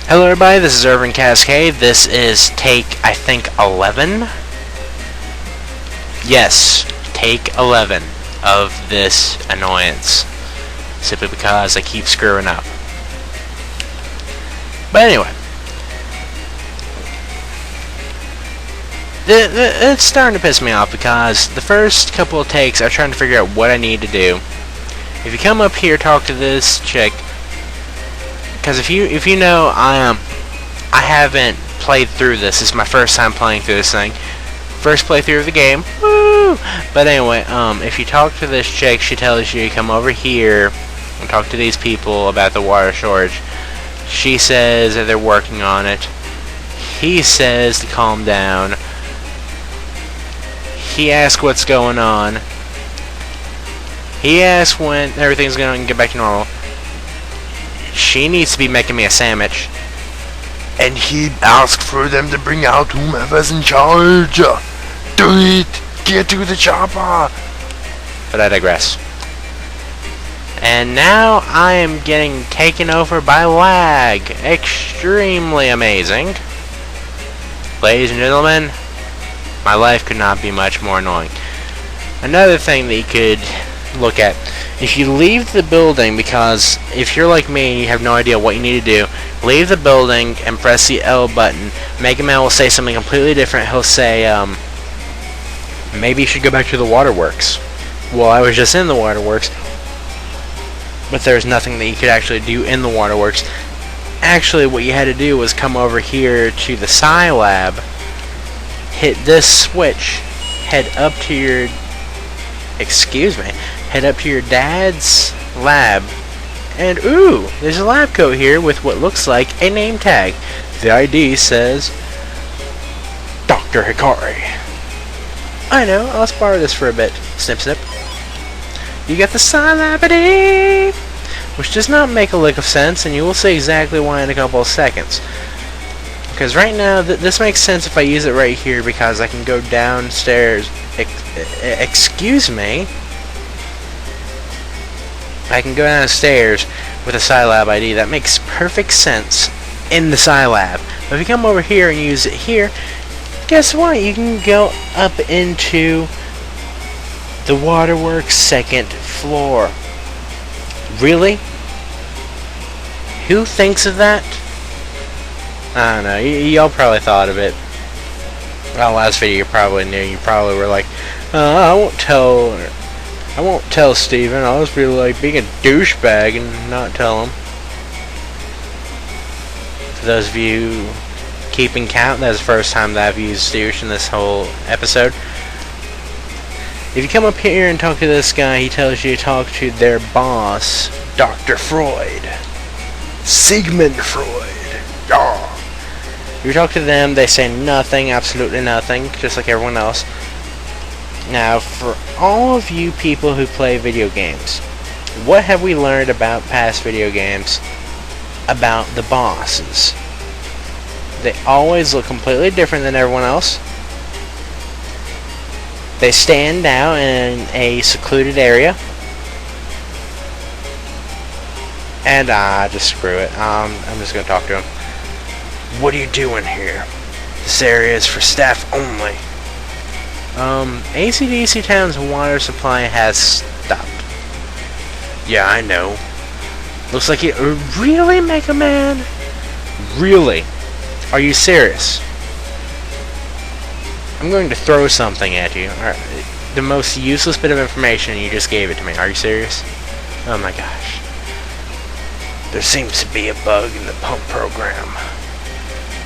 Hello everybody, this is Irvin Cascade. This is take, I think, 11? Yes, take 11 of this annoyance. Simply because I keep screwing up. But anyway. It's starting to piss me off because the first couple of takes I was trying to figure out what I need to do. If you come up here, talk to this chick. Because if you know, I haven't played through this. This is my first time playing through this thing. First playthrough of the game. Woo! But anyway, if you talk to this chick, she tells you to come over here and talk to these people about the water shortage. She says that they're working on it. He says to calm down. He asks what's going on. He asks when everything's going to get back to normal. She needs to be making me a sandwich. And he asked for them to bring out whomever's in charge. Do it! Get to the chopper! But I digress. And now I am getting taken over by lag. Extremely amazing. Ladies and gentlemen, my life could not be much more annoying. Another thing that you could look at. If you leave the building, because if you're like me and you have no idea what you need to do, leave the building and press the L button. Megaman will say something completely different. He'll say, maybe you should go back to the waterworks. Well, I was just in the waterworks, but there's nothing that you could actually do in the waterworks. Actually, what you had to do was come over here to the Sci Lab, hit this switch, head up to your head up to your dad's lab, and ooh, there's a lab coat here with what looks like a name tag. The ID says Dr. Hikari. I know, I'll borrow this for a bit. Snip snip. You got the Sci-Lab ID, which does not make a lick of sense, and you will see exactly why in a couple of seconds. Because right now, this makes sense if I use it right here, because I can go downstairs. Excuse me. I can go downstairs with a Sci-Lab ID. That makes perfect sense in the Sci-Lab. But if you come over here and use it here, guess what? You can go up into the waterworks second floor. Really? Who thinks of that? I don't know. Y'all probably thought of it. Well, last video you probably knew. You probably were like, I won't tell Steven. I'll just be like being a douchebag and not tell him. For those of you keeping count, that's the first time that I've used douche in this whole episode. If you come up here and talk to this guy, he tells you to talk to their boss, Dr. Freud. Sigmund Freud. Yeah. You talk to them, they say nothing, absolutely nothing, just like everyone else. Now, for all of you people who play video games, what have we learned about past video games about the bosses? They always look completely different than everyone else. They stand out in a secluded area. And just screw it. I'm just going to talk to him. What are you doing here? This area is for staff only. ACDC Town's water supply has stopped. Yeah, I know. Looks like it. Really, Megaman? Really? Are you serious? I'm going to throw something at you. The most useless bit of information, you just gave it to me. Are you serious? Oh my gosh. There seems to be a bug in the pump program.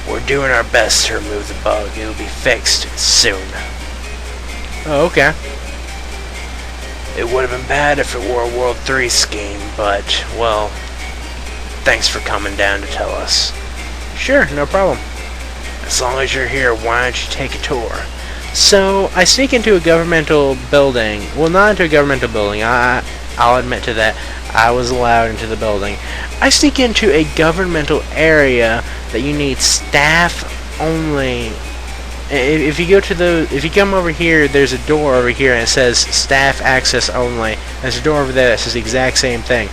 We're doing our best to remove the bug. It'll be fixed soon. Oh, okay. It would have been bad if it were a World 3 scheme, but, well, thanks for coming down to tell us. Sure, no problem. As long as you're here, why don't you take a tour? So, I sneak into a governmental building. Well, not into a governmental building. I'll admit to that. I was allowed into the building. I sneak into a governmental area that you need staff only. If you come over here, there's a door over here and it says staff access only. There's a door over there that says the exact same thing.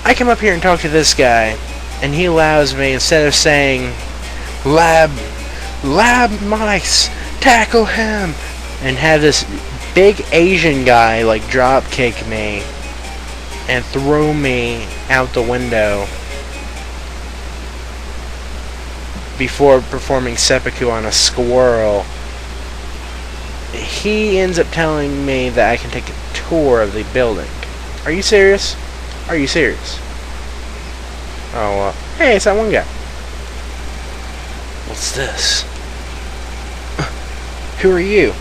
I come up here and talk to this guy. and he allows me, instead of saying, lab mice, tackle him, and have this big Asian guy like drop kick me and throw me out the window before performing seppuku on a squirrel. He ends up telling me that I can take a tour of the building. Are you serious? Are you serious? Oh, well. Hey, it's that one guy. What's this? Who are you?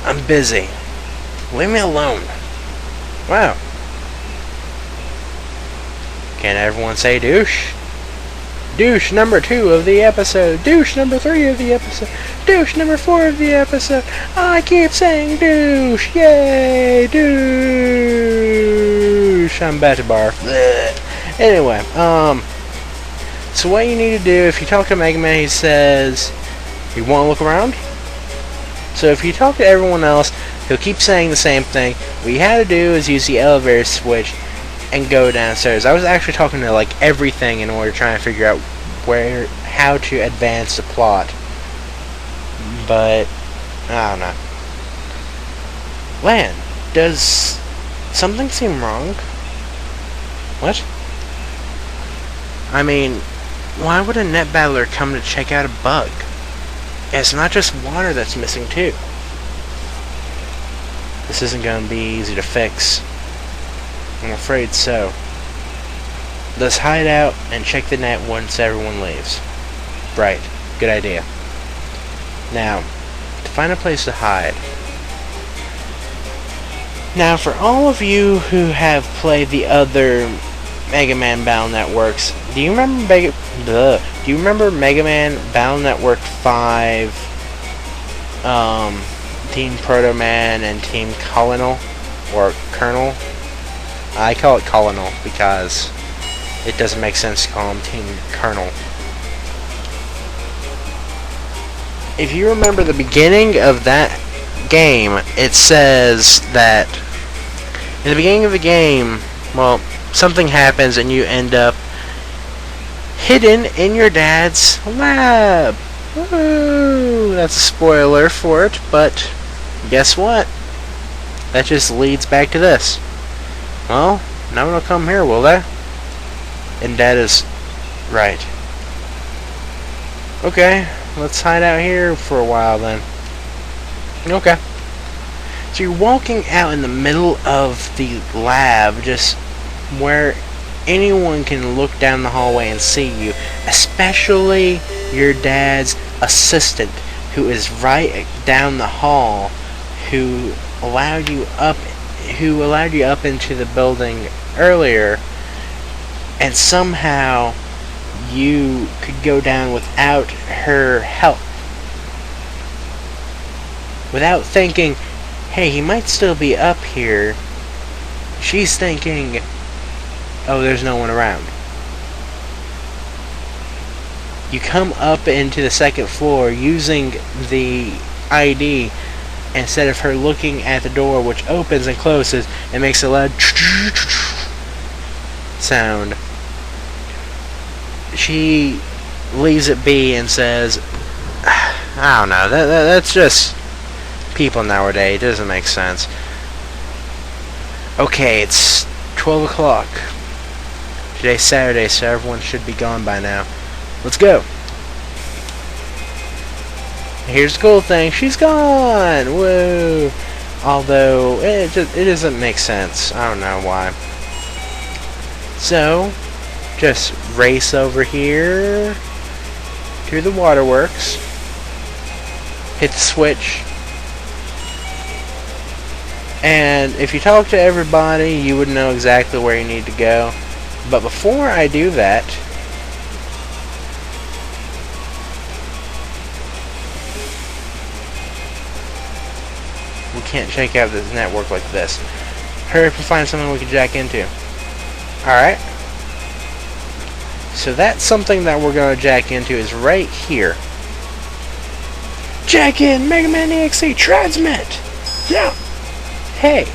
I'm busy. Leave me alone. Wow. Can't everyone say douche? Douche number 2 of the episode. Douche number 3 of the episode. Douche number 4 of the episode. I keep saying douche. Yay, douche. I'm about to barf. Blech. Anyway, so what you need to do, if you talk to Megaman, he says, you want to look around? So if you talk to everyone else, he'll keep saying the same thing. What you had to do is use the elevator switch and go downstairs. I was actually talking to like everything in order to try and figure out how to advance the plot. But I don't know. Lan, does something seem wrong? What? I mean, why would a net battler come to check out a bug? It's not just water that's missing too. This isn't going to be easy to fix. I'm afraid so. Let's hide out and check the net once everyone leaves. Right. Good idea. Now, to find a place to hide. Now, for all of you who have played the other Mega Man Battle Networks, do you remember Mega Man Battle Network 5, Team Proto Man and Team Colonel, or Colonel? I call it Colonel because it doesn't make sense to call him Team Colonel. If you remember the beginning of that game, it says that in the beginning of the game, well, something happens and you end up hidden in your dad's lab. Woo! That's a spoiler for it, but guess what? That just leads back to this. Well, no one will come here, will they? And Dad is right. Okay, let's hide out here for a while then. Okay. So you're walking out in the middle of the lab, just where anyone can look down the hallway and see you, especially your dad's assistant, who is right down the hall, who allowed you up into the building earlier, and somehow you could go down without her help. Without thinking, hey, he might still be up here. She's thinking, oh, there's no one around. You come up into the second floor using the ID. Instead of her looking at the door, which opens and closes and makes a loud sound, she leaves it be and says, I don't know, that's just people nowadays. It doesn't make sense. Okay, it's 12 o'clock. Today's Saturday, so everyone should be gone by now. Let's go. Here's the cool thing, she's gone! Woo! Although, it doesn't make sense. I don't know why. So, just race over here to the waterworks. Hit the switch. And if you talk to everybody, you would know exactly where you need to go. But before I do that, we can't check out this network like this. Hurry up and find something we can jack into. Alright. So that's something that we're going to jack into is right here. Jack in! Mega Man EXE! Transmit! Yeah! Hey!